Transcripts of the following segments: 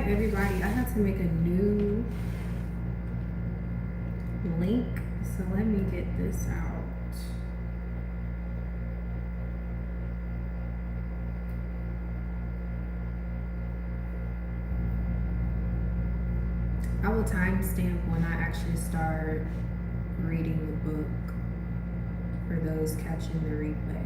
everybody. I had to make a new link, so let me get this out. I will timestamp when I actually start reading the book for those catching the replay.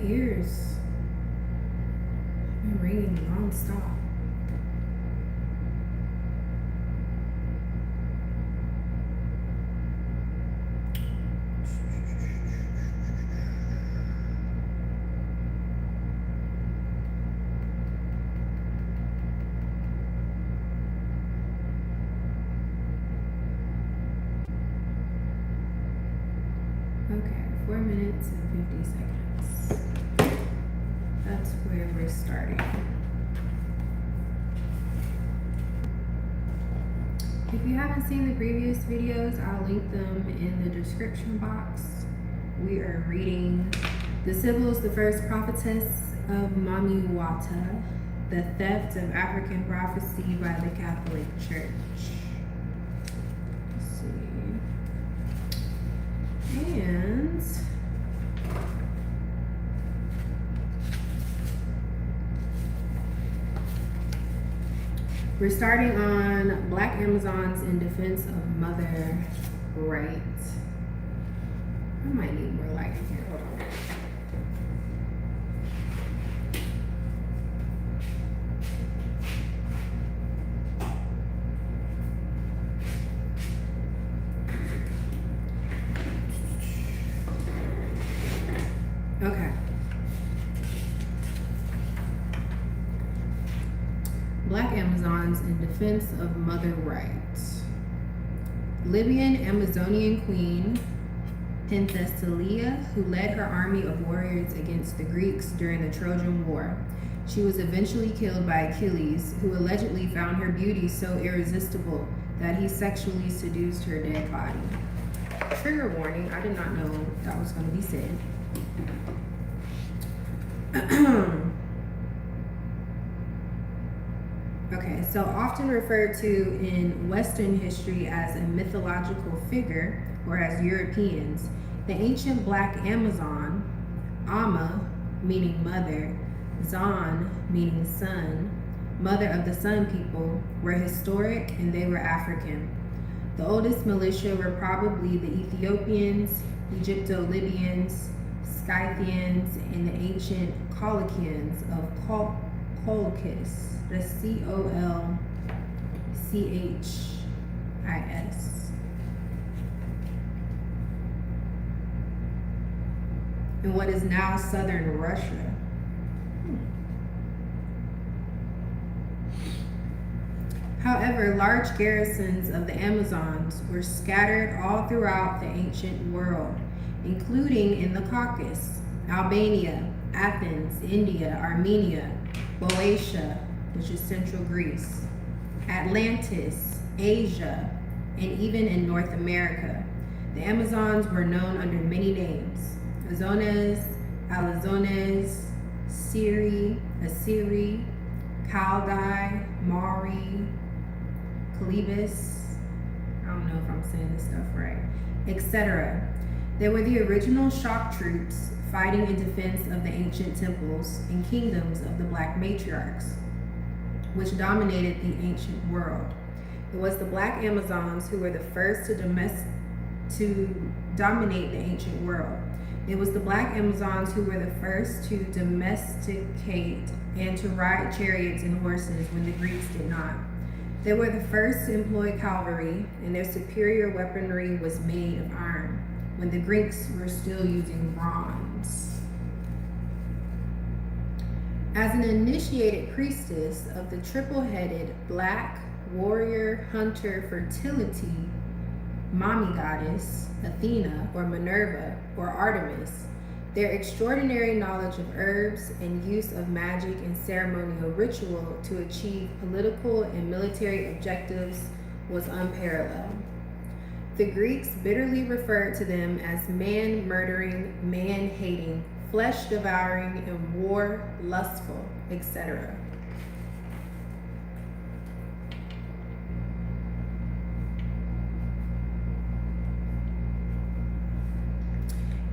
Ears. I'm ringing non-stop. Okay, 4 minutes and 50 seconds. That's where we're starting. If you haven't seen the previous videos, I'll link them in the description box. We are reading The Sybil is the First Prophetess of Mami Wata, The Theft of African Prophecy by the Catholic Church. We're starting on Black Amazons in defense of mother rights. I might need more light in here. Hold on. Okay. Black Amazons in defense of mother rights. Libyan Amazonian queen Penthesilea, who led her army of warriors against the Greeks during the Trojan War. She was eventually killed by Achilles, who allegedly found her beauty so irresistible that he sexually seduced her dead body. Trigger warning, I did not know that was going to be said. Okay, so often referred to in Western history as a mythological figure, or as Europeans, the ancient Black Amazon, Amma, meaning mother, Zan, meaning sun, mother of the sun people, were historic and they were African. The oldest militia were probably the Ethiopians, Egypto-Libyans, Scythians, and the ancient Colchians of Colchis, the Colchis, in what is now southern Russia. However, large garrisons of the Amazons were scattered all throughout the ancient world, including in the Caucasus, Albania, Athens, India, Armenia, Boeotia, which is central Greece, Atlantis, Asia, and even in North America. The Amazons were known under many names: Azones, Alazones, Siri, Assyri, Chaldai, Mari, Calibus, I don't know if I'm saying this stuff right, etc. They were the original shock troops fighting in defense of the ancient temples and kingdoms of the Black matriarchs, which dominated the ancient world. It was the Black Amazons who were the first to dominate the ancient world. It was the Black Amazons who were the first to domesticate and to ride chariots and horses when the Greeks did not. They were the first to employ cavalry, and their superior weaponry was made of iron, when the Greeks were still using bronze. As an initiated priestess of the triple-headed Black warrior hunter fertility Mami goddess, Athena, or Minerva, or Artemis, their extraordinary knowledge of herbs and use of magic and ceremonial ritual to achieve political and military objectives was unparalleled. The Greeks bitterly referred to them as man-murdering, man-hating, flesh-devouring, and war-lustful, etc.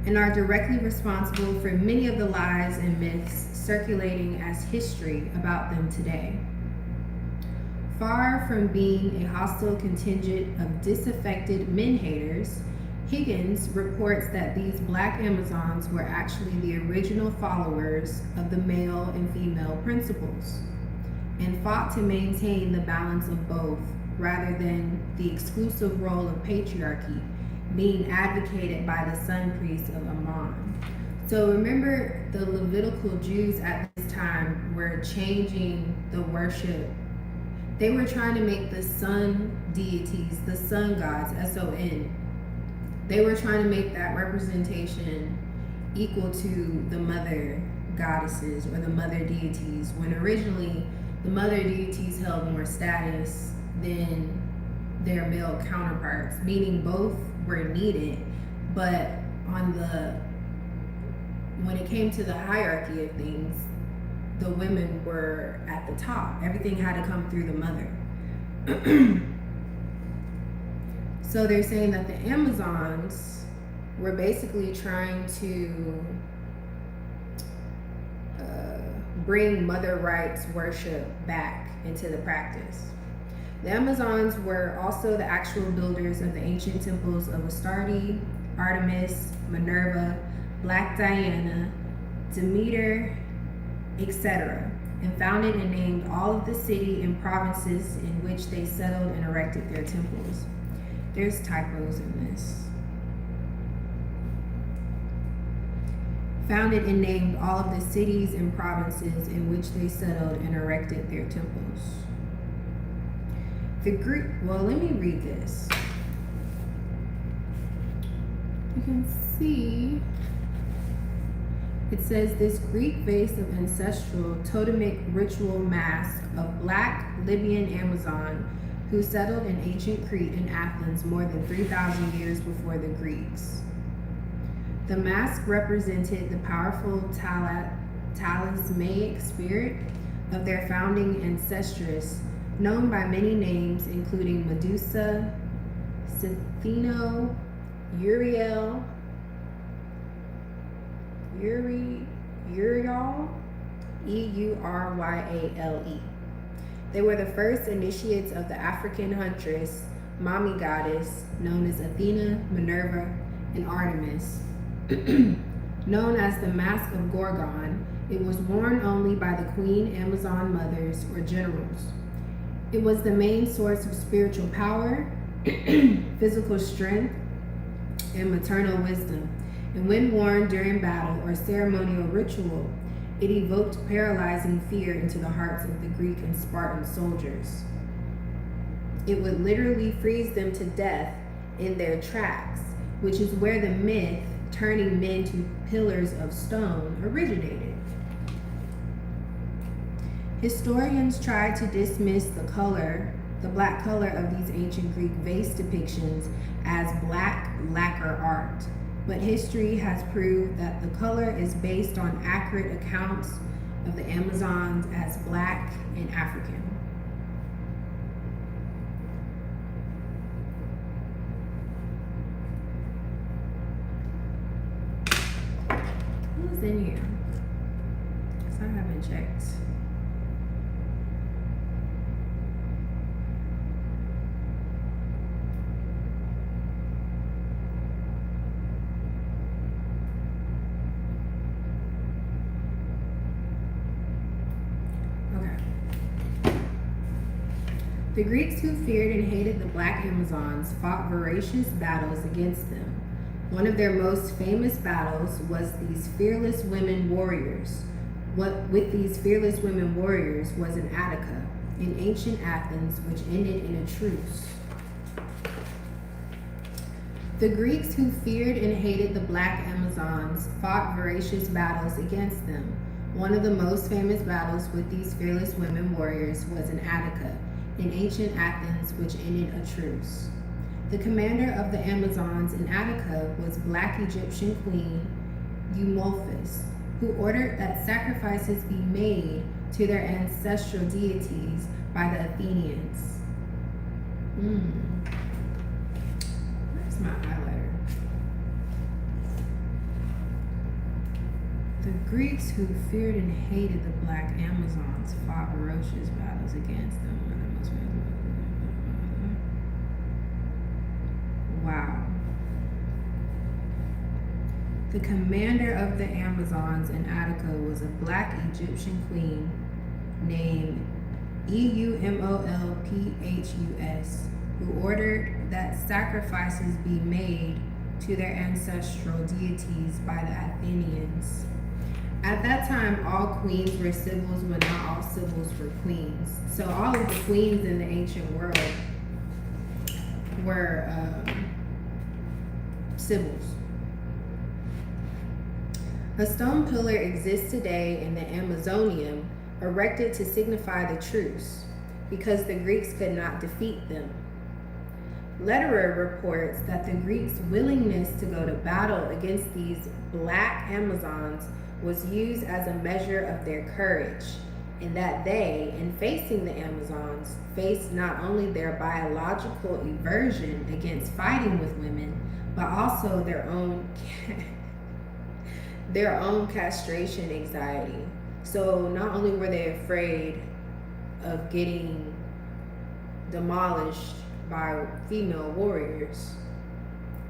And are directly responsible for many of the lies and myths circulating as history about them today. Far from being a hostile contingent of disaffected men-haters, Higgins reports that these Black Amazons were actually the original followers of the male and female principles, and fought to maintain the balance of both, rather than the exclusive role of patriarchy being advocated by the sun priest of Ammon. So remember, the Levitical Jews at this time were changing the worship. They were trying to make the sun deities, the sun gods, S-O-N. They were trying to make that representation equal to the mother goddesses or the mother deities, when originally the mother deities held more status than their male counterparts, meaning both were needed, but when it came to the hierarchy of things, the women were at the top. Everything had to come through the mother. So they're saying that the Amazons were basically trying to bring mother rights worship back into the practice. The Amazons were also the actual builders of the ancient temples of Astarte, Artemis, Minerva, Black Diana, Demeter, etc., and founded and named all of the city and provinces in which they settled and erected their temples. There's typos in this. Founded and named all of the cities and provinces in which they settled and erected their temples. The Greek, well, let me read this. You can see it says this Greek vase of ancestral totemic ritual mask of Black Libyan Amazon who settled in ancient Crete and Athens more than 3,000 years before the Greeks. The mask represented the powerful talismanic spirit of their founding ancestress, known by many names including Medusa, Sithino, Uriel, Euryale. They were the first initiates of the African huntress, Mami goddess, known as Athena, Minerva, and Artemis. Known as the Mask of Gorgon, it was worn only by the queen Amazon mothers or generals. It was the main source of spiritual power, physical strength, and maternal wisdom. And when worn during battle or ceremonial ritual, it evoked paralyzing fear into the hearts of the Greek and Spartan soldiers. It would literally freeze them to death in their tracks, which is where the myth turning men to pillars of stone originated. Historians try to dismiss the black color of these ancient Greek vase depictions as black lacquer art, but history has proved that the color is based on accurate accounts of the Amazons as black and African. Who's in here? Because I haven't checked. The Greeks, who feared and hated the Black Amazons, fought voracious battles against them. One of their most famous battles was these fearless women warriors. With these fearless women warriors was in Attica, in ancient Athens, which ended in a truce. The Greeks, who feared and hated the Black Amazons, fought voracious battles against them. One of the most famous battles with these fearless women warriors was in Attica, in ancient Athens, which ended a truce. The commander of the Amazons in Attica was Black Egyptian Queen Eumolphus, who ordered that sacrifices be made to their ancestral deities by the Athenians. Where's my highlighter? The Greeks, who feared and hated the Black Amazons, fought ferocious battles against them. Wow. The commander of the Amazons in Attica was a Black Egyptian queen named Eumolphus, who ordered that sacrifices be made to their ancestral deities by the Athenians. At that time, all queens were Sybils, but not all Sybils were queens. So all of the queens in the ancient world were Sybils. A stone pillar exists today in the Amazonium, erected to signify the truce, because the Greeks could not defeat them. Letterer reports that the Greeks' willingness to go to battle against these Black Amazons was used as a measure of their courage, and that they, in facing the Amazons, faced not only their biological aversion against fighting with women, but also their own castration anxiety. So not only were they afraid of getting demolished by female warriors.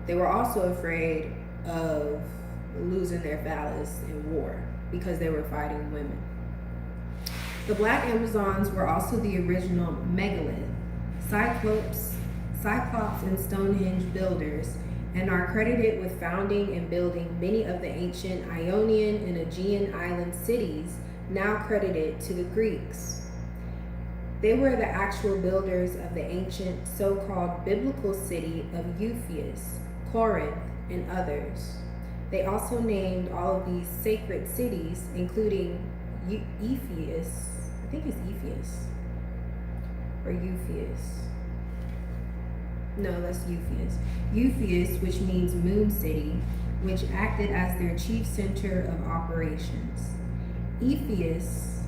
They were also afraid of losing their phallus in war because they were fighting women. The Black Amazons were also the original megalith, Cyclops, and Stonehenge builders, and are credited with founding and building many of the ancient Ionian and Aegean island cities now credited to the Greeks. They were the actual builders of the ancient so-called biblical city of Ephesus, Corinth, and others. They also named all of these sacred cities, including Ephesus, I think it's Ephesus, or Ephesus. No, that's Ephesus. Ephesus, which means moon city, which acted as their chief center of operations. Ephesus,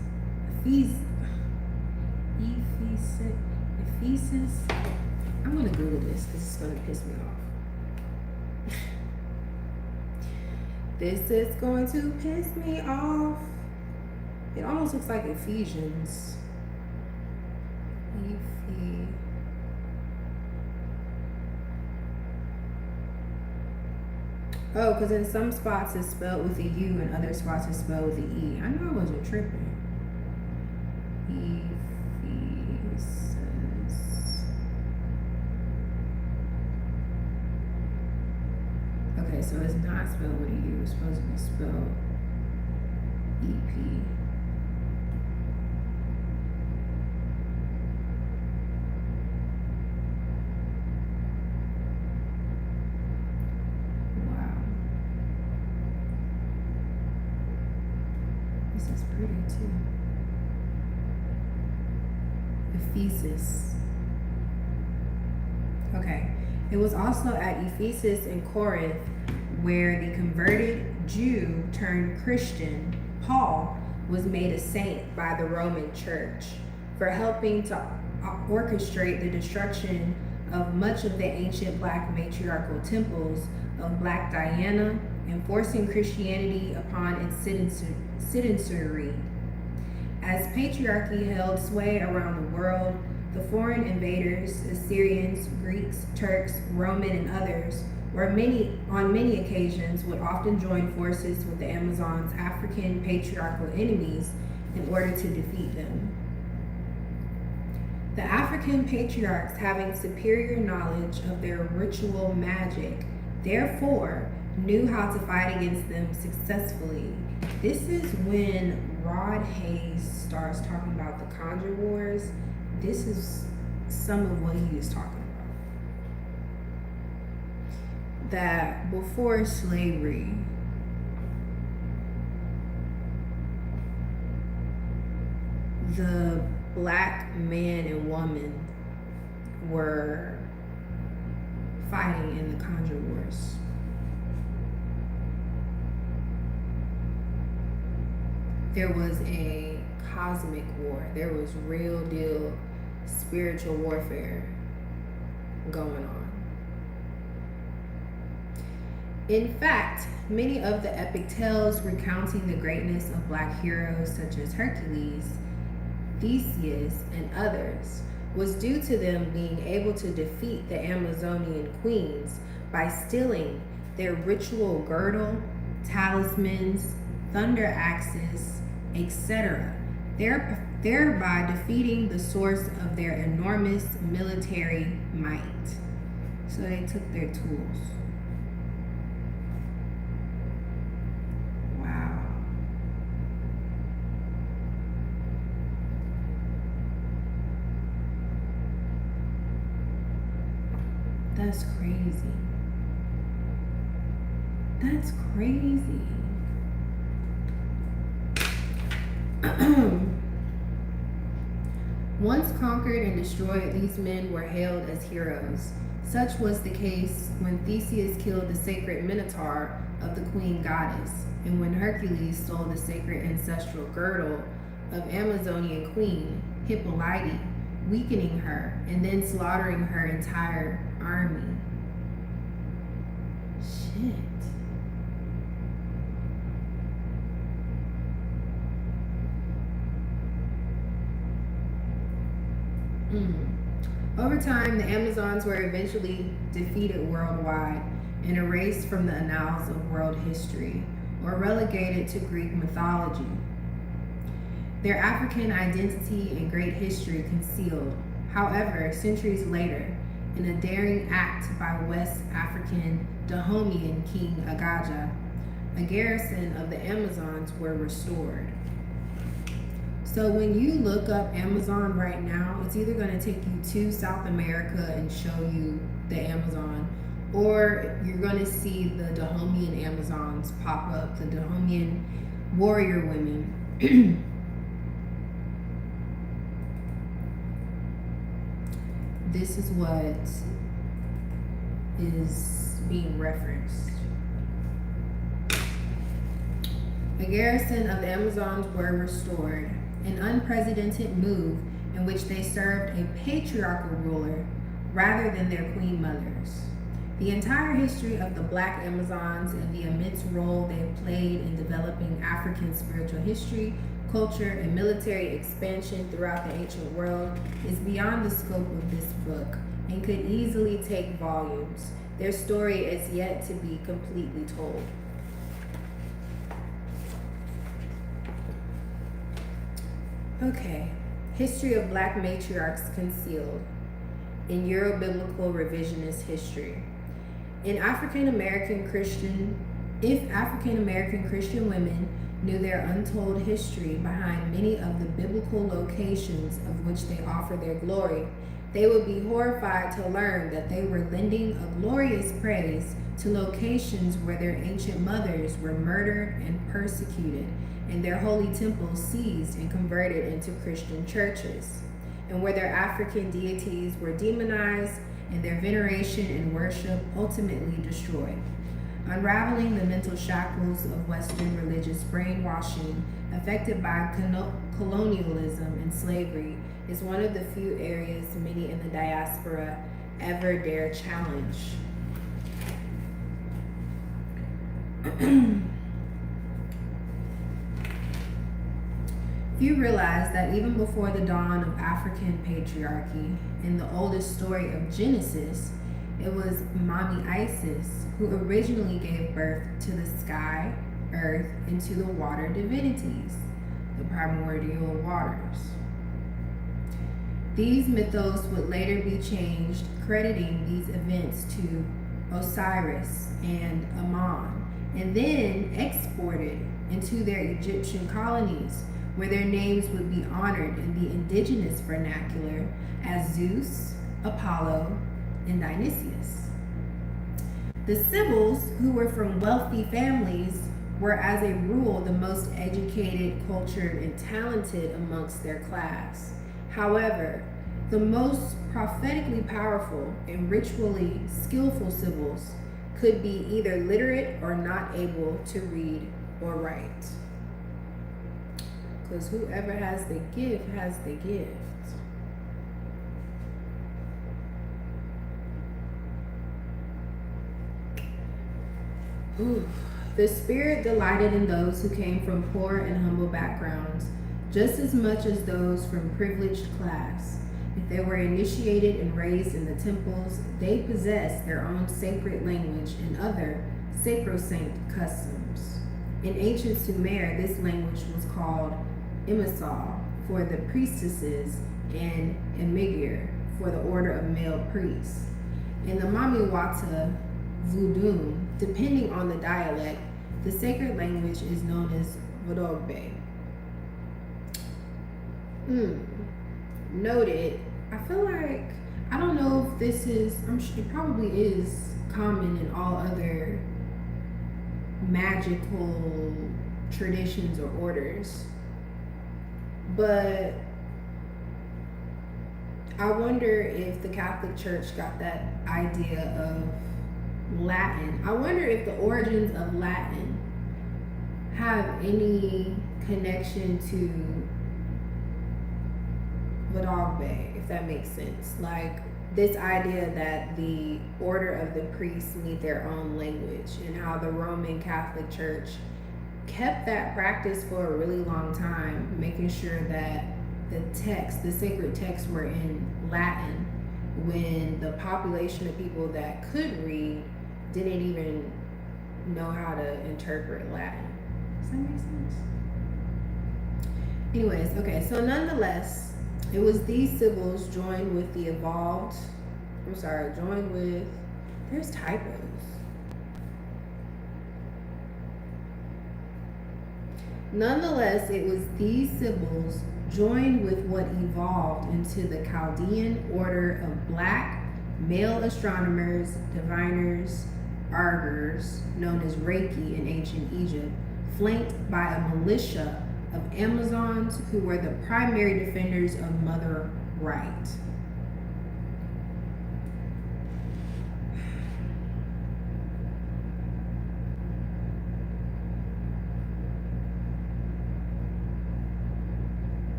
I'm gonna Google this because it's gonna piss me off. This is going to piss me off. It almost looks like Ephesians. Oh, because in some spots it's spelled with a U and other spots it's spelled with an E. I know I wasn't tripping. Ephesus. Okay, so it's not spelled with a U. It's supposed to be spelled EP. Pretty too. Ephesus. Okay. It was also at Ephesus in Corinth where the converted Jew turned Christian, Paul, was made a saint by the Roman Church for helping to orchestrate the destruction of much of the ancient Black matriarchal temples of Black Diana and forcing Christianity upon its citizenry. As patriarchy held sway around the world, the foreign invaders, Assyrians, Greeks, Turks, Roman, and others, on many occasions would often join forces with the Amazons' African patriarchal enemies in order to defeat them. The African patriarchs, having superior knowledge of their ritual magic, therefore knew how to fight against them successfully. This is when Rod Hayes starts talking about the Conjure Wars. This is some of what he is talking about. That before slavery, the Black man and woman were fighting in the Conjure Wars. There was a cosmic war. There was real deal spiritual warfare going on. In fact, many of the epic tales recounting the greatness of Black heroes such as Hercules, Theseus, and others was due to them being able to defeat the Amazonian queens by stealing their ritual girdle, talismans, thunder axes, etc., thereby defeating the source of their enormous military might. So they took their tools. Wow. That's crazy. That's crazy. Once conquered and destroyed, these men were hailed as heroes. Such was the case when Theseus killed the sacred Minotaur of the queen goddess, and when Hercules stole the sacred ancestral girdle of Amazonian queen Hippolyte, weakening her and then slaughtering her entire army. Shit. Over time, the Amazons were eventually defeated worldwide and erased from the annals of world history, or relegated to Greek mythology. Their African identity and great history concealed. However, centuries later, in a daring act by West African Dahomean King Agaja, a garrison of the Amazons were restored. So when you look up Amazon right now, it's either going to take you to South America and show you the Amazon, or you're going to see the Dahomean Amazons pop up, the Dahomean warrior women. This is what is being referenced. A garrison of the Amazons were restored, an unprecedented move in which they served a patriarchal ruler rather than their queen mothers. The entire history of the Black Amazons and the immense role they have played in developing African spiritual history, culture, and military expansion throughout the ancient world is beyond the scope of this book and could easily take volumes. Their story is yet to be completely told. Okay, history of Black matriarchs concealed in Euro-biblical revisionist history. If African American Christian women knew their untold history behind many of the biblical locations of which they offer their glory, they would be horrified to learn that they were lending a glorious praise to locations where their ancient mothers were murdered and persecuted, and their holy temples seized and converted into Christian churches, and where their African deities were demonized and their veneration and worship ultimately destroyed. Unraveling the mental shackles of Western religious brainwashing affected by colonialism and slavery is one of the few areas many in the diaspora ever dare challenge. Few realize that even before the dawn of African patriarchy, in the oldest story of Genesis, it was Mami Isis who originally gave birth to the sky, earth, and to the water divinities, the primordial waters. These mythos would later be changed, crediting these events to Osiris and Ammon, and then exported into their Egyptian colonies, where their names would be honored in the indigenous vernacular as Zeus, Apollo, and Dionysius. The Sybils, who were from wealthy families, were as a rule the most educated, cultured, and talented amongst their class. However, the most prophetically powerful and ritually skillful Sybils could be either literate or not able to read or write. Because whoever has the gift has the gift. Ooh. The Spirit delighted in those who came from poor and humble backgrounds, just as much as those from privileged class. If they were initiated and raised in the temples, they possessed their own sacred language and other sacrosanct customs. In ancient Sumer, this language was called Imisal for the priestesses and Emigir for the order of male priests. In the Mami Wata Voodoo, depending on the dialect, the sacred language is known as Vodogbe. Noted. I feel like, I don't know if this is, I'm sure it probably is common in all other magical traditions or orders, but I wonder if the Catholic Church got that idea of Latin. I wonder if the origins of Latin have any connection to Vodogbe, if that makes sense. Like this idea that the order of the priests need their own language, and how the Roman Catholic Church kept that practice for a really long time, making sure that the sacred texts were in Latin, when the population of people that could read didn't even know how to interpret Latin. Does that make sense? Anyways, okay, so nonetheless, it was these Sybil's joined with there's typos. Nonetheless, it was these Sybil's joined with what evolved into the Chaldean order of black male astronomers, diviners, arguers, known as Reiki in ancient Egypt, flanked by a militia of Amazons who were the primary defenders of Mother Right.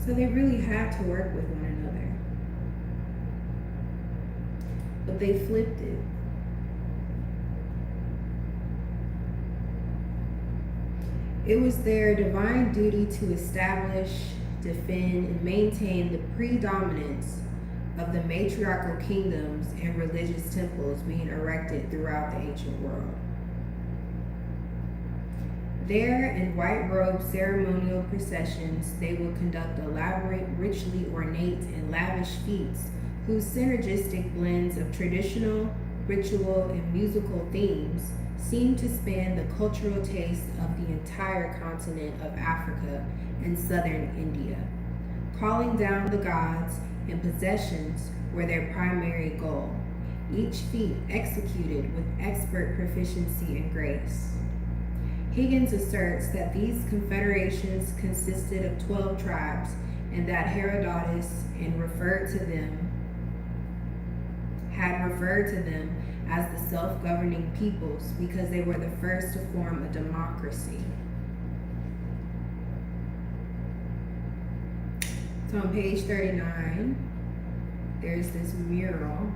So they really had to work with one another. But they flipped it. It was their divine duty to establish, defend, and maintain the predominance of the matriarchal kingdoms and religious temples being erected throughout the ancient world. There, in white-robed ceremonial processions, they would conduct elaborate, richly ornate, and lavish feats whose synergistic blends of traditional, ritual, and musical themes seemed to span the cultural taste of the entire continent of Africa and southern India. Calling down the gods and possessions were their primary goal, each feat executed with expert proficiency and grace. Higgins asserts that these confederations consisted of 12 tribes and that Herodotus had referred to them as the self-governing peoples because they were the first to form a democracy. So on page 39, there's this mural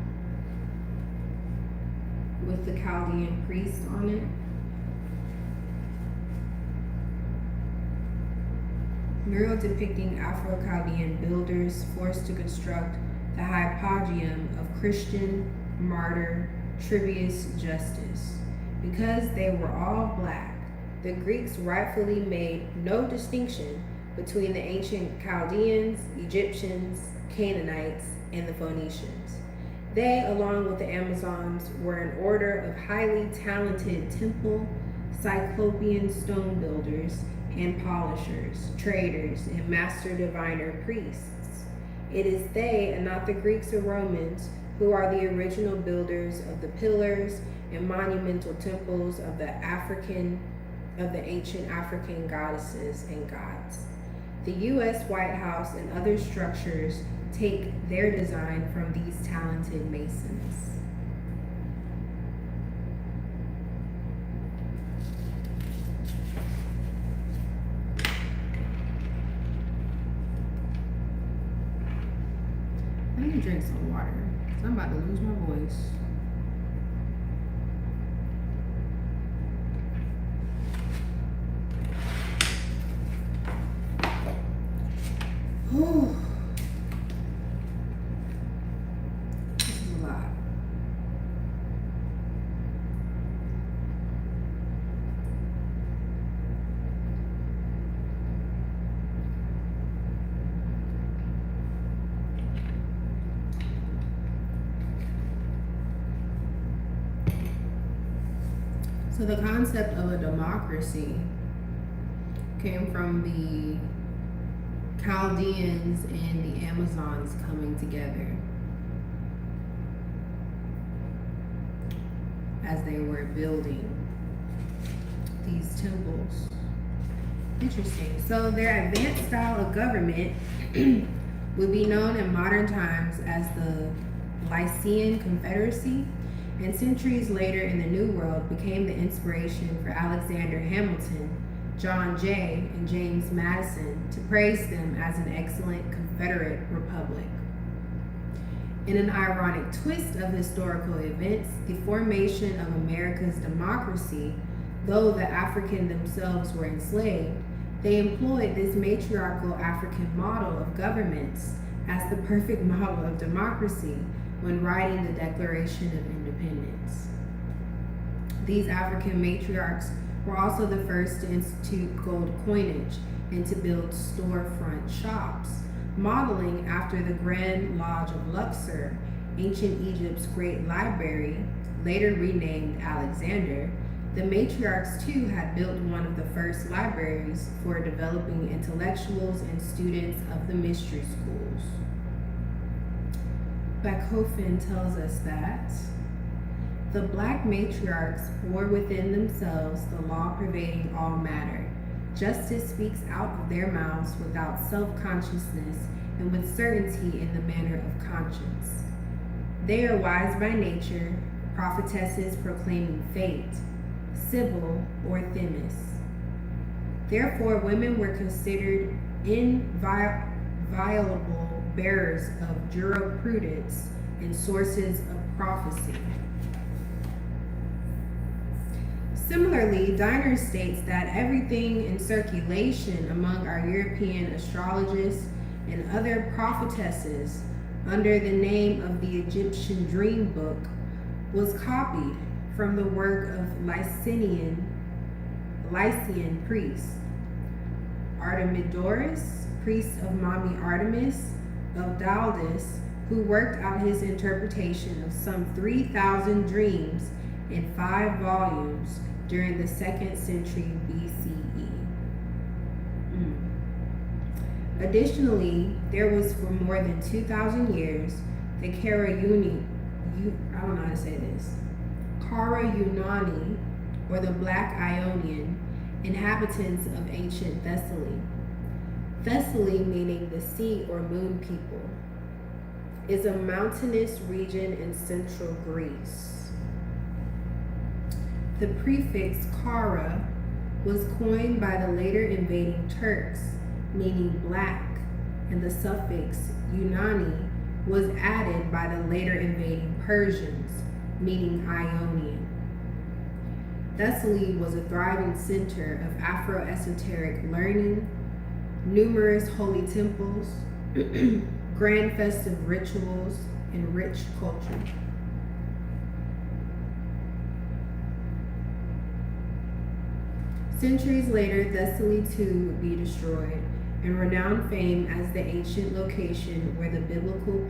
with the Chaldean priest on it. Mural depicting Afro-Chaldean builders forced to construct the hypogeum of Christian martyr Trivius Justus. Because they were all black, the Greeks rightfully made no distinction between the ancient Chaldeans, Egyptians, Canaanites, and the Phoenicians. They, along with the Amazons, were an order of highly talented temple, cyclopean stone builders, and polishers, traders, and master diviner priests. It is they, and not the Greeks or Romans, who are the original builders of the pillars and monumental temples of the ancient African goddesses and gods. The U.S. White House and other structures take their design from these talented masons. I need to drink some water, because I'm about to lose my voice. Whew. This is a lot. So the concept of a democracy came from the Chaldeans and the Amazons coming together as they were building these temples. Interesting. So their advanced style of government would be known in modern times as the Lycian Confederacy, and centuries later in the New World became the inspiration for Alexander Hamilton, John Jay, and James Madison to praise them as an excellent Confederate republic. In an ironic twist of historical events, the formation of America's democracy Though the African themselves were enslaved, they employed this matriarchal African model of governments as the perfect model of democracy when writing the Declaration of Independence. These African matriarchs were also the first to institute gold coinage and to build storefront shops, modeling after the Grand Lodge of Luxor, ancient Egypt's great library, later renamed Alexander. The matriarchs too had built one of the first libraries for developing intellectuals and students of the mystery schools. Bachofen tells us that the black matriarchs bore within themselves the law pervading all matter. Justice speaks out of their mouths without self-consciousness and with certainty in the manner of conscience. They are wise by nature, prophetesses proclaiming fate, Sybil or Themis. Therefore, women were considered inviolable bearers of jurisprudence and sources of prophecy. Similarly, Diner states that everything in circulation among our European astrologists and other prophetesses under the name of the Egyptian Dream Book was copied from the work of Lycian priests. Artemidorus, priest of Mami Artemis of Daldis, who worked out his interpretation of some 3,000 dreams in 5 volumes during the 2nd century BCE. Additionally, there was for more than 2,000 years the Kara-Unani, or the Black Ionian, inhabitants of ancient Thessaly. Thessaly, meaning the sea or moon people, is a mountainous region in central Greece. The prefix Kara was coined by the later invading Turks, meaning black, and the suffix Unani was added by the later invading Persians, meaning Ionian. Thessaly was a thriving center of Afro-esoteric learning, numerous holy temples, grand festive rituals, and rich culture. Centuries later, Thessaly too would be destroyed, and renowned fame as the ancient location where the biblical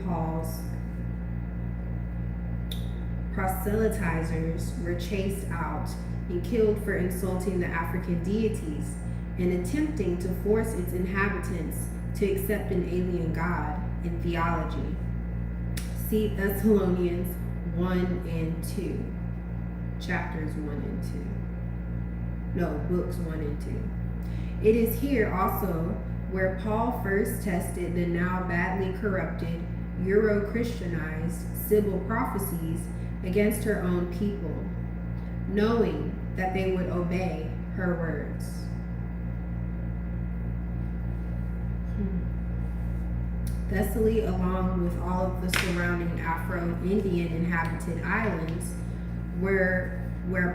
proselytizers were chased out and killed for insulting the African deities and attempting to force its inhabitants to accept an alien god in theology. See Thessalonians 1 and 2, chapters 1 and 2. No, books 1 and 2. It is here also where Paul first tested the now badly corrupted, Euro-Christianized Sybil prophecies against her own people, knowing that they would obey her words. Thessaly, along with all of the surrounding Afro-Indian inhabited islands, where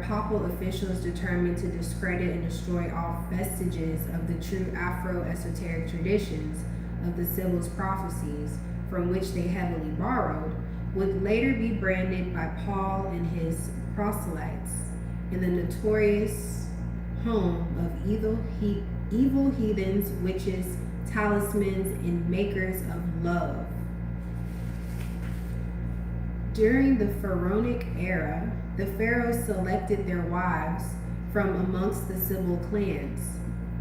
papal officials determined to discredit and destroy all vestiges of the true Afro-esoteric traditions of the Sybil's prophecies, from which they heavily borrowed, would later be branded by Paul and his proselytes in the notorious home of evil heathens, witches, talismans, and makers of love. During the Pharaonic era, the pharaohs selected their wives from amongst the Sybil clans,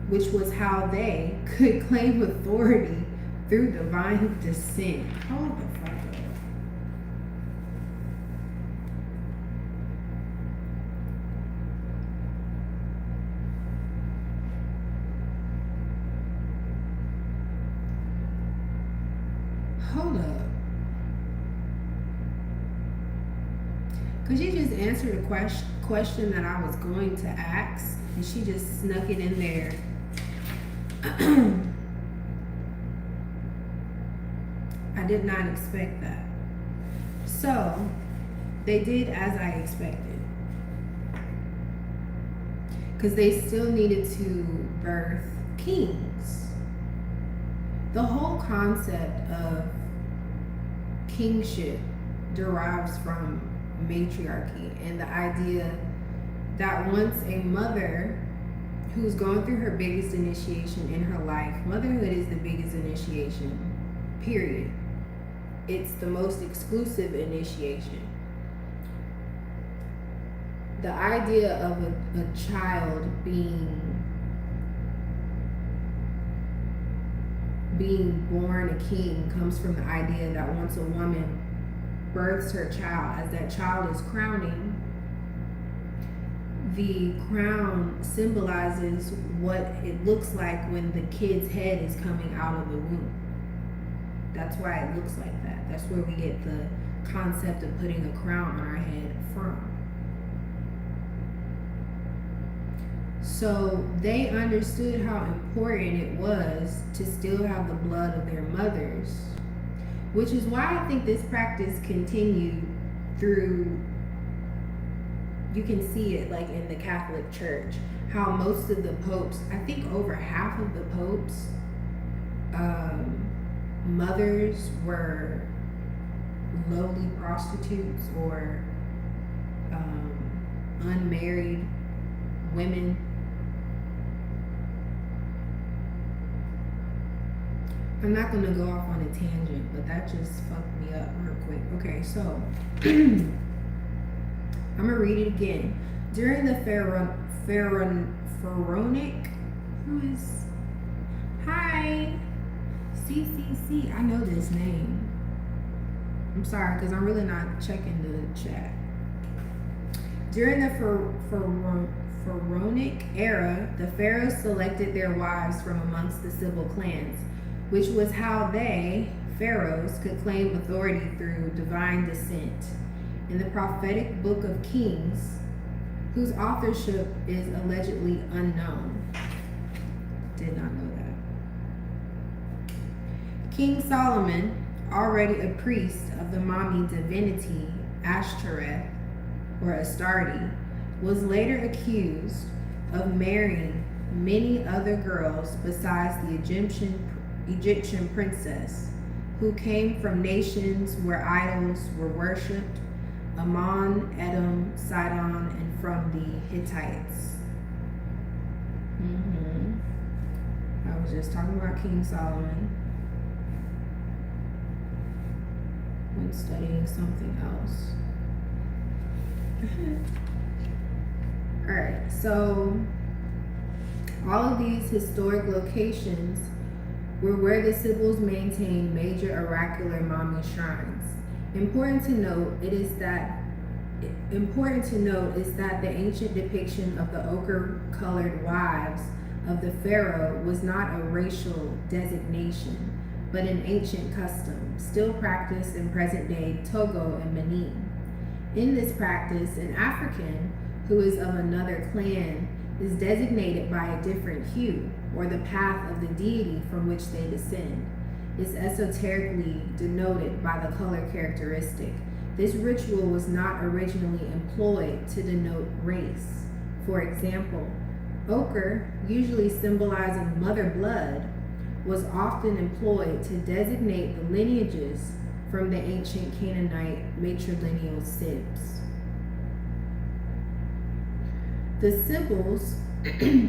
which was how they could claim authority through divine descent. Hold the fuck up. Hold up. Could you just answer the question that I was going to ask, and she just snuck it in there? I did not expect that. So, they did as I expected. because they still needed to birth kings. The whole concept of kingship derives from matriarchy and the idea that once a mother who's going through her biggest initiation in her life, motherhood is the biggest initiation, period. It's the most exclusive initiation. The idea of a child being born a king comes from the idea that once a woman births her child, as that child is crowning, the crown symbolizes what it looks like when the kid's head is coming out of the womb. That's why it looks like that. That's where we get the concept of putting a crown on our head from. So they understood how important it was to still have the blood of their mothers, which is why I think this practice continued through, you can see it like in the Catholic Church, how most of the popes, I think over half of the popes, mothers were lowly prostitutes or unmarried women. I'm not going to go off on a tangent, but that just fucked me up real quick. Okay, so I'm going to read it again. During the pharaonic, who is, hi, CCC, I know this name. I'm sorry, because I'm really not checking the chat. During the pharaonic era, the pharaohs selected their wives from amongst the Sybil clans, which was how they, pharaohs, could claim authority through divine descent. In the prophetic book of Kings, whose authorship is allegedly unknown. Did not know that. King Solomon, already a priest of the Mami divinity Ashtoreth, or Astarte, was later accused of marrying many other girls besides the Egyptian princess, who came from nations where idols were worshipped, Ammon, Edom, Sidon, and from the Hittites. I was just talking about King Solomon when studying something else. Alright, so all of these historic locations were where the Sybils maintained major oracular Mami shrines. Important to note is that the ancient depiction of the ochre-colored wives of the pharaoh was not a racial designation, but an ancient custom, still practiced in present-day Togo and Benin. In this practice, an African who is of another clan is designated by a different hue, or the path of the deity from which they descend, is esoterically denoted by the color characteristic. This ritual was not originally employed to denote race. For example, ochre, usually symbolizing mother blood, was often employed to designate the lineages from the ancient Canaanite matrilineal Sybs. The Sybils'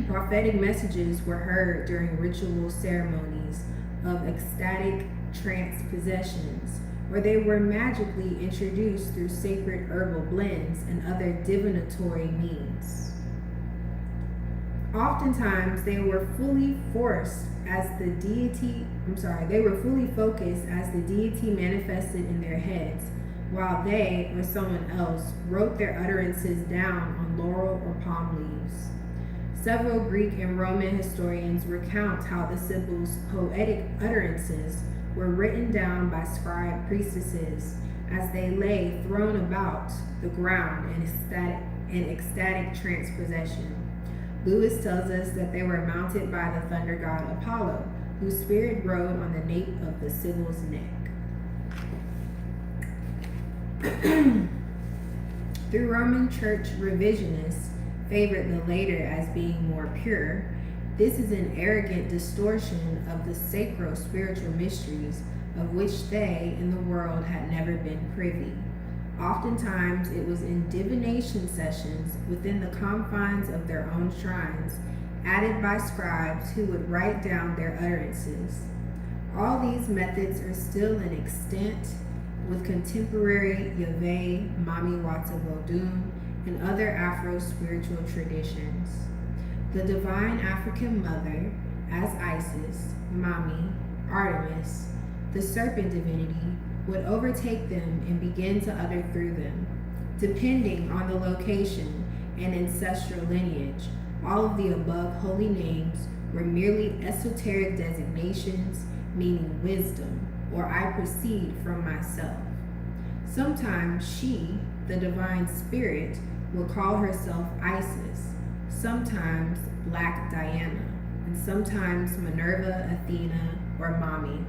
prophetic messages were heard during ritual ceremonies of ecstatic trance possessions, where they were magically introduced through sacred herbal blends and other divinatory means. Oftentimes, they were fully focused as the deity manifested in their heads, while they or someone else wrote their utterances down on laurel or palm leaves. Several Greek and Roman historians recount how the Sybils' poetic utterances were written down by scribe priestesses as they lay thrown about the ground in ecstatic trance possession. Lewis tells us that they were mounted by the thunder god Apollo, whose spirit rode on the nape of the Sybils' neck. Through Roman church revisionists, favored the later as being more pure, this is an arrogant distortion of the sacred spiritual mysteries of which they in the world had never been privy. Oftentimes it was in divination sessions within the confines of their own shrines, added by scribes who would write down their utterances. All these methods are still in extant with contemporary Yahweh, Mami, Wata, Vodun, and other Afro-spiritual traditions. The divine African mother, as Isis, Mami, Artemis, the serpent divinity, would overtake them and begin to utter through them. Depending on the location and ancestral lineage, all of the above holy names were merely esoteric designations meaning wisdom, or I proceed from myself. Sometimes she, the divine spirit, will call herself Isis, sometimes Black Diana, and sometimes Minerva, Athena, or Mami.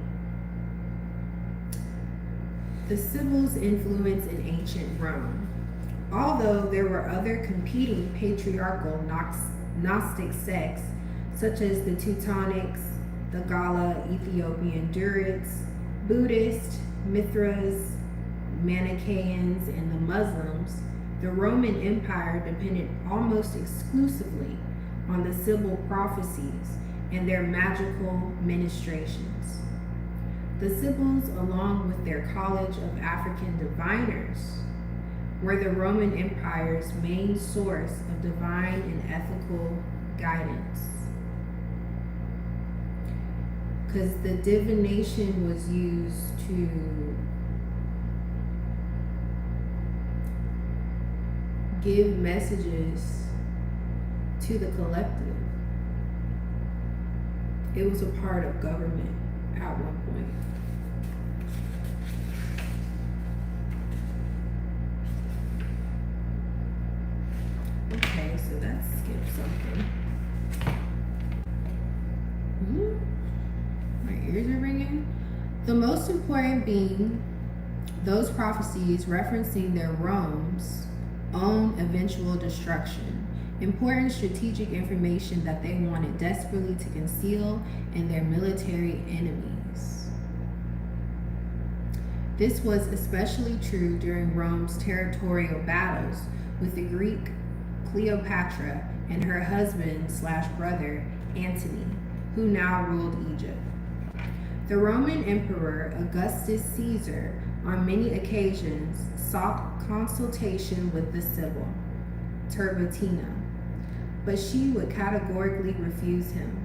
The Sybils' influence in ancient Rome. Although there were other competing patriarchal Gnostic sects, such as the Teutonics, the Gala Ethiopian Druids, Buddhists, Mithras, Manichaeans, and the Muslims, the Roman Empire depended almost exclusively on the Sybil prophecies and their magical ministrations. The Sybils, along with their college of African diviners, were the Roman Empire's main source of divine and ethical guidance. Because the divination was used to give messages to the collective. It was a part of government at one point. Okay, so that skipped something. My ears are ringing. The most important being those prophecies referencing their Rome's own eventual destruction, important strategic information that they wanted desperately to conceal in their military enemies. This was especially true during Rome's territorial battles with the Greek Cleopatra and her husband/brother Antony, who now ruled Egypt. The Roman Emperor Augustus Caesar on many occasions sought consultation with the Sybil, Turbitina, but she would categorically refuse him.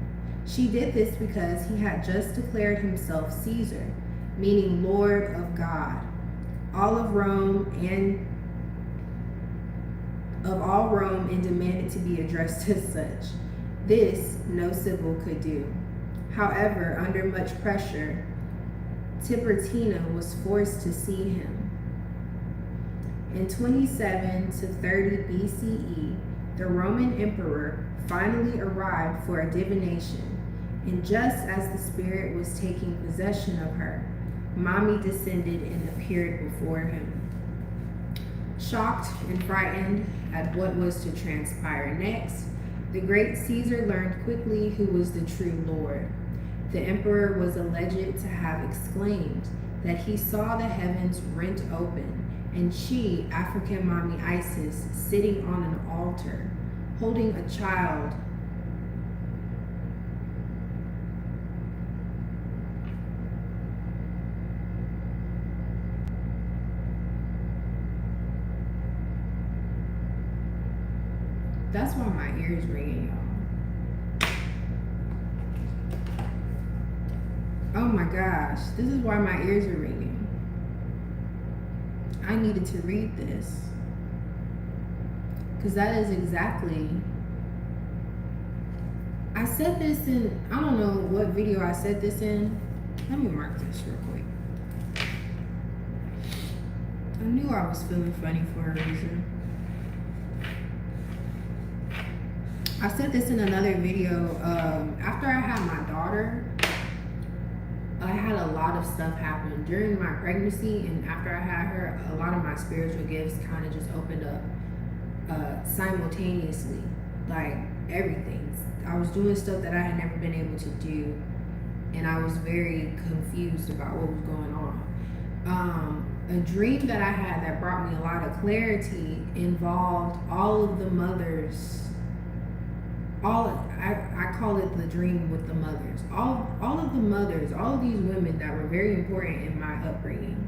She did this because he had just declared himself Caesar, meaning Lord of God, all of Rome and demanded to be addressed as such. This no Sybil could do. However, under much pressure, Tiburtina was forced to see him. In 27 to 30 BCE, the Roman emperor finally arrived for a divination, and just as the spirit was taking possession of her, Mami descended and appeared before him. Shocked and frightened at what was to transpire next, the great Caesar learned quickly who was the true Lord. The emperor was alleged to have exclaimed that he saw the heavens rent open, and she, African Mami Isis, sitting on an altar, holding a child. That's why my ears ringing, y'all. Oh my gosh, this is why my ears are ringing. I needed to read this, because that is exactly, I said this in, I don't know what video I said this in. Let me mark this real quick. I knew I was feeling funny for a reason. I said this in another video. After I had my daughter, I had a lot of stuff happen during my pregnancy, and after I had her, a lot of my spiritual gifts kind of just opened up. simultaneously, like everything. I was doing stuff that I had never been able to do, and I was very confused about what was going on. A dream that I had that brought me a lot of clarity involved all of the mothers. I call it the dream with the mothers. All of the mothers, all of these women that were very important in my upbringing,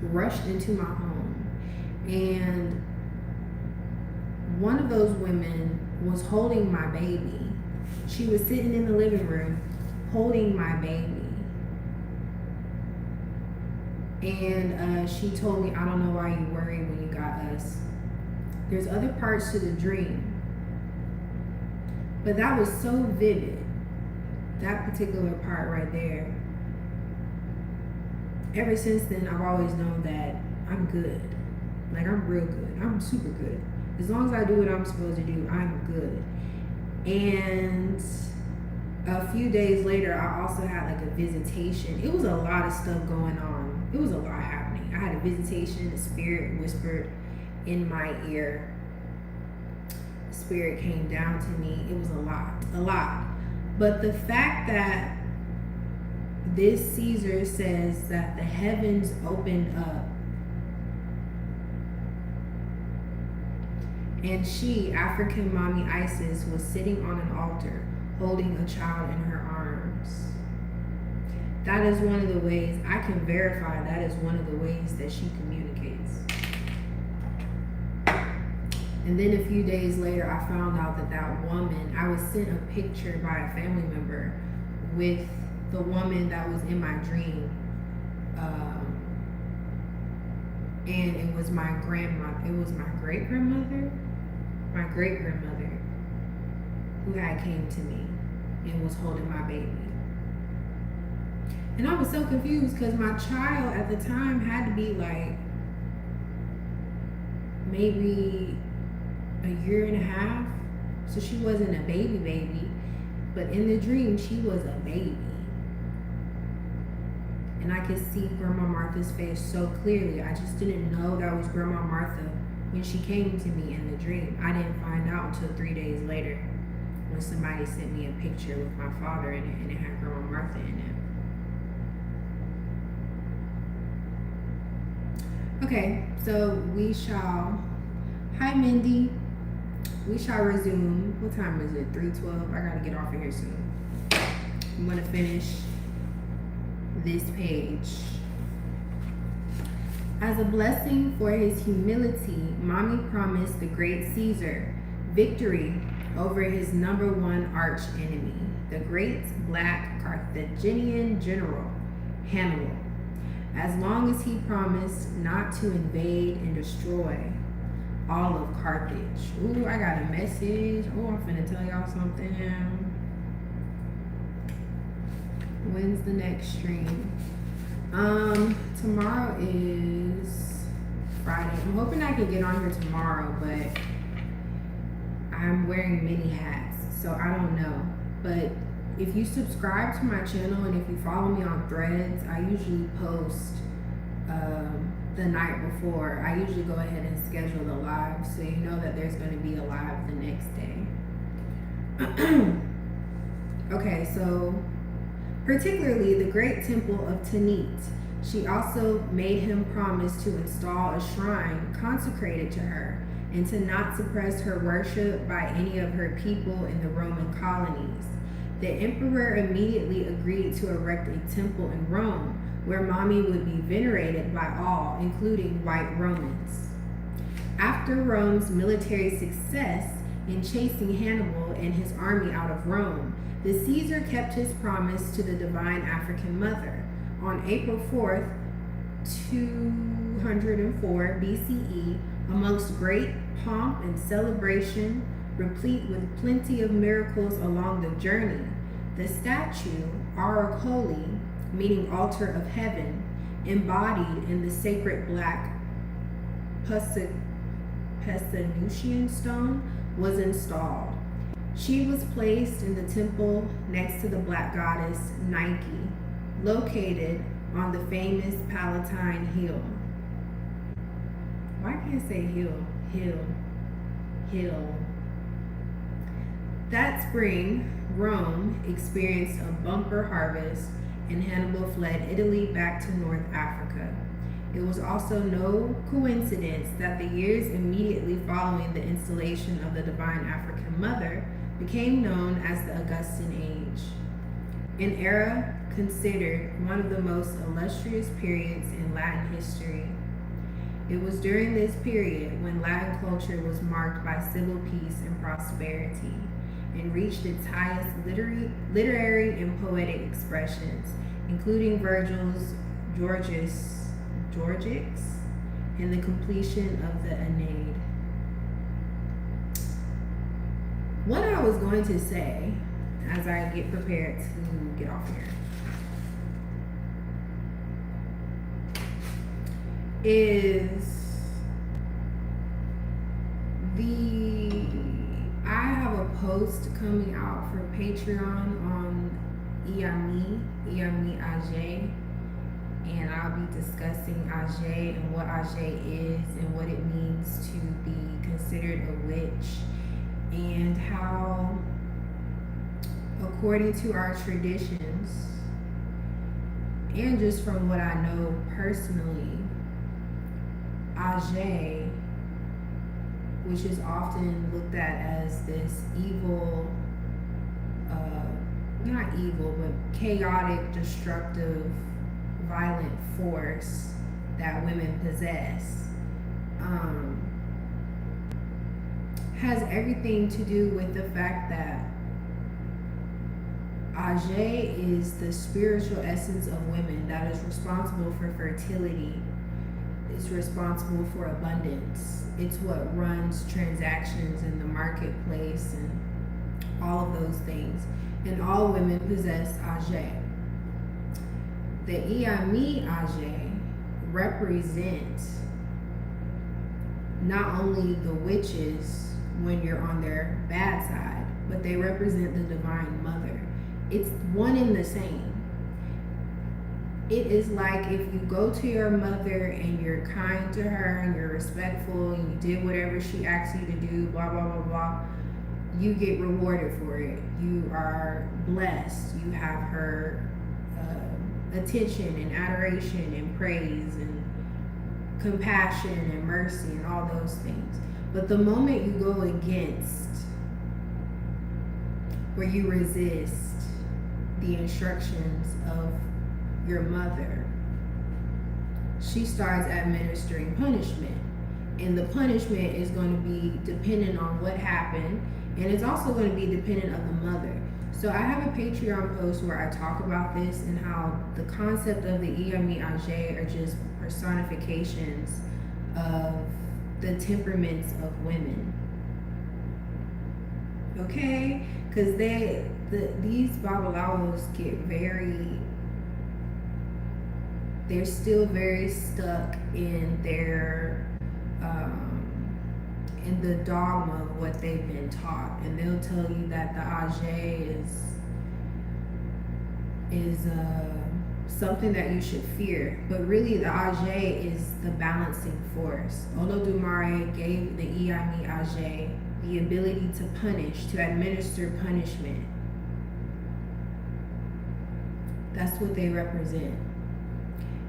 rushed into my home, and one of those women was holding my baby. She was sitting in the living room holding my baby. And she told me, I don't know why you worried when you got us. There's other parts to the dream, but that was so vivid, that particular part right there. Ever since then, I've always known that I'm good. Like, I'm real good. I'm super good. As long as I do what I'm supposed to do, I'm good. And a few days later, I also had like a visitation. It was a lot of stuff going on. It was a lot happening. I had a visitation. The spirit whispered in my ear. The spirit came down to me. It was a lot. But the fact that this Caesar says that the heavens opened up, and she, African Mami Isis, was sitting on an altar holding a child in her arms. That is one of the ways I can verify. That is one of the ways that she communicates. And then a few days later, I found out that woman, I was sent a picture by a family member with the woman that was in my dream. And it was my grandmother. It was my great-grandmother who had came to me and was holding my baby. And I was so confused because my child at the time had to be like maybe a year and a half. So she wasn't a baby, but in the dream she was a baby. And I could see Grandma Martha's face so clearly. I just didn't know that was Grandma Martha when she came to me in the dream. I didn't find out until 3 days later when somebody sent me a picture with my father in it, and it had Grandma Martha in it. Okay, so we shall, hi Mindy, we shall resume. What time is it? 3:12. I gotta get off of here soon. I'm gonna finish this page. As a blessing for his humility, Mami promised the great Caesar victory over his number one arch enemy, the great black Carthaginian general, Hannibal, as long as he promised not to invade and destroy all of Carthage. Ooh, I got a message. Oh, I'm finna tell y'all something. When's the next stream? Tomorrow is Friday. I'm hoping I can get on here tomorrow, but I'm wearing many hats, so I don't know. But if you subscribe to my channel and if you follow me on Threads, I usually post the night before. I usually go ahead and schedule the live, so you know that there's going to be a live the next day. Okay, so particularly the great temple of Tanit. She also made him promise to install a shrine consecrated to her and to not suppress her worship by any of her people in the Roman colonies. The emperor immediately agreed to erect a temple in Rome where Mami would be venerated by all, including white Romans. After Rome's military success in chasing Hannibal and his army out of Rome, the Caesar kept his promise to the divine African mother. On April 4th, 204 BCE, amongst great pomp and celebration, replete with plenty of miracles along the journey, the statue, Ara Coeli, meaning altar of heaven, embodied in the sacred black Pessinutian stone, was installed. She was placed in the temple next to the black goddess Nike, located on the famous Palatine Hill. Why can't I say hill? Hill. hill. That spring, Rome experienced a bumper harvest, and Hannibal fled Italy back to North Africa. It was also no coincidence that the years immediately following the installation of the Divine African Mother became known as the Augustan Age, an era considered one of the most illustrious periods in Latin history. It was during this period when Latin culture was marked by civil peace and prosperity and reached its highest literary and poetic expressions, including Virgil's Georgics and the completion of the Aeneid. What I was going to say as I get prepared to get off here is I have a post coming out for Patreon on Mami Ajay, and I'll be discussing Ajay and what Ajay is and what it means to be considered a witch, and how, according to our traditions, and just from what I know personally, Ajay, which is often looked at as this evil, not evil, but chaotic, destructive, violent force that women possess, has everything to do with the fact that Ajay is the spiritual essence of women that is responsible for fertility. It's responsible for abundance. It's what runs transactions in the marketplace and all of those things. And all women possess Ajay. The Iyami Ajay represent not only the witches when you're on their bad side, but they represent the Divine Mother. It's one and the same. It is like if you go to your mother and you're kind to her and you're respectful and you did whatever she asked you to do, blah, blah, blah, blah, you get rewarded for it. You are blessed. You have her attention and adoration and praise and compassion and mercy and all those things. But the moment you go against, where you resist the instructions of your mother, she starts administering punishment. And the punishment is going to be dependent on what happened, and it's also going to be dependent on the mother. So I have a Patreon post where I talk about this and how the concept of the Iyami Ajay are just personifications of the temperaments of women. Okay? Because these Babalawos get they're still very stuck in their in the dogma of what they've been taught, and they'll tell you that the Ajay is something that you should fear, but really the Ajay is the balancing force. Olodumare gave the Iyami Ajay the ability to punish, to administer punishment. That's what they represent.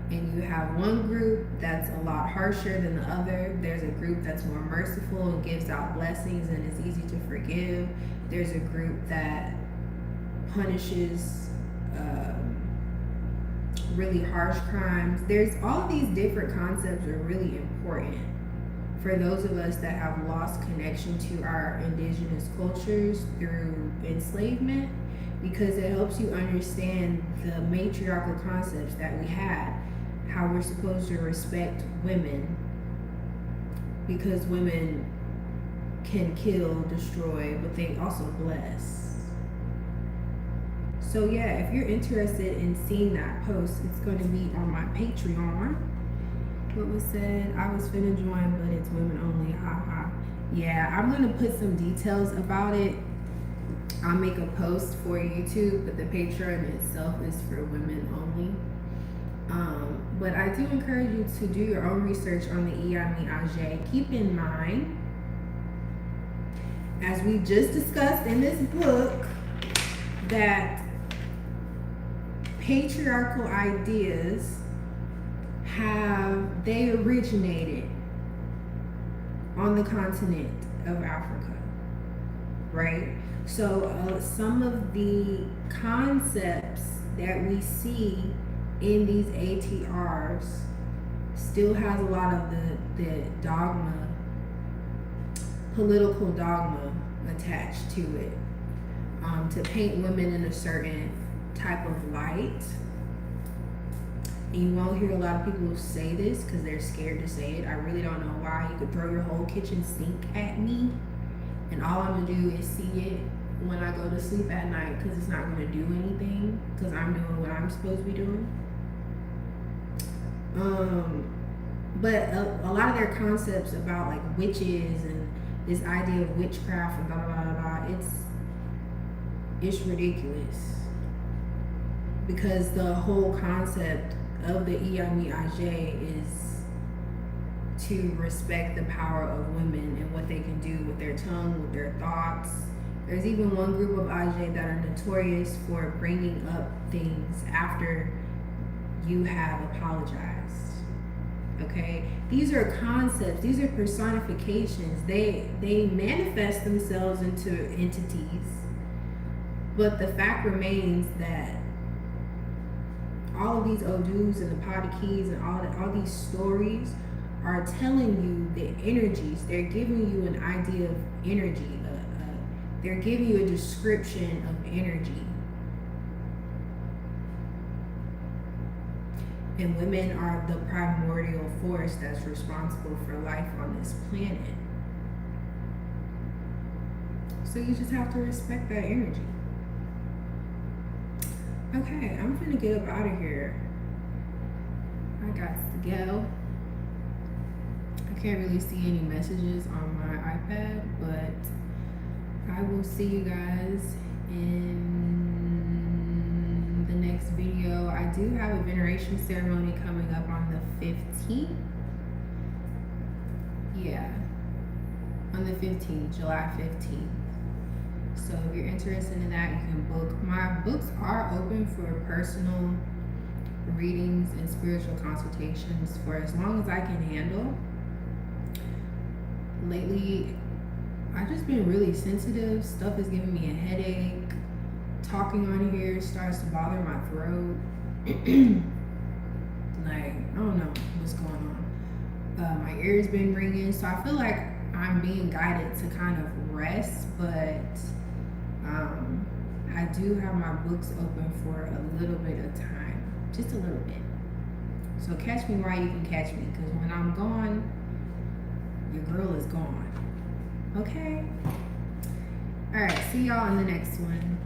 And you have one group that's a lot harsher than the other. There's a group that's more merciful and gives out blessings and is easy to forgive. There's a group that punishes really harsh crimes. There's all of these different concepts are really important for those of us that have lost connection to our indigenous cultures through enslavement, because it helps you understand the matriarchal concepts that we had, how we're supposed to respect women, because women can kill, destroy, but they also bless. So yeah, if you're interested in seeing that post, it's going to be on my Patreon. What was said? I was finna join, but it's women only. Haha. Yeah, I'm gonna put some details about it. I'll make a post for YouTube, but the Patreon itself is for women only. But I do encourage you to do your own research on the Iyami Ajay. Keep in mind as we just discussed in this book, that patriarchal ideas they originated on the continent of Africa, right? So some of the concepts that we see in these ATRs still has a lot of the dogma, political dogma attached to it, to paint women in a certain type of light. And you won't hear a lot of people say this because they're scared to say it. I really don't know why. You could throw your whole kitchen sink at me and all I'm gonna do is see it when I go to sleep at night, because it's not gonna do anything because I'm doing what I'm supposed to be doing. But a lot of their concepts about like witches and this idea of witchcraft and blah blah blah blah, it's ridiculous, because the whole concept of the Iyami Ajay is to respect the power of women and what they can do with their tongue, with their thoughts. There's even one group of Ajay that are notorious for bringing up things after you have apologized. Okay, these are concepts, these are personifications. They manifest themselves into entities, but the fact remains that all of these odus and the Padikis and all these stories are telling you the energies. They're giving you an idea of energy. They're giving you a description of energy. And women are the primordial force that's responsible for life on this planet. So you just have to respect that energy. Okay, I'm gonna get up out of here. I got to go. I can't really see any messages on my iPad, but I will see you guys in the next video. I do have a veneration ceremony coming up on the 15th. Yeah, on the 15th, July 15th. So if you're interested in that, you can book. My books are open for personal readings and spiritual consultations for as long as I can handle. Lately, I've just been really sensitive. Stuff is giving me a headache. Talking on here starts to bother my throat. Like, I don't know what's going on. My ear's been ringing, so I feel like I'm being guided to kind of rest, but I do have my books open for a little bit of time, just a little bit. So catch me while you can catch me, because when I'm gone, your girl is gone. Okay? All right, see y'all in the next one.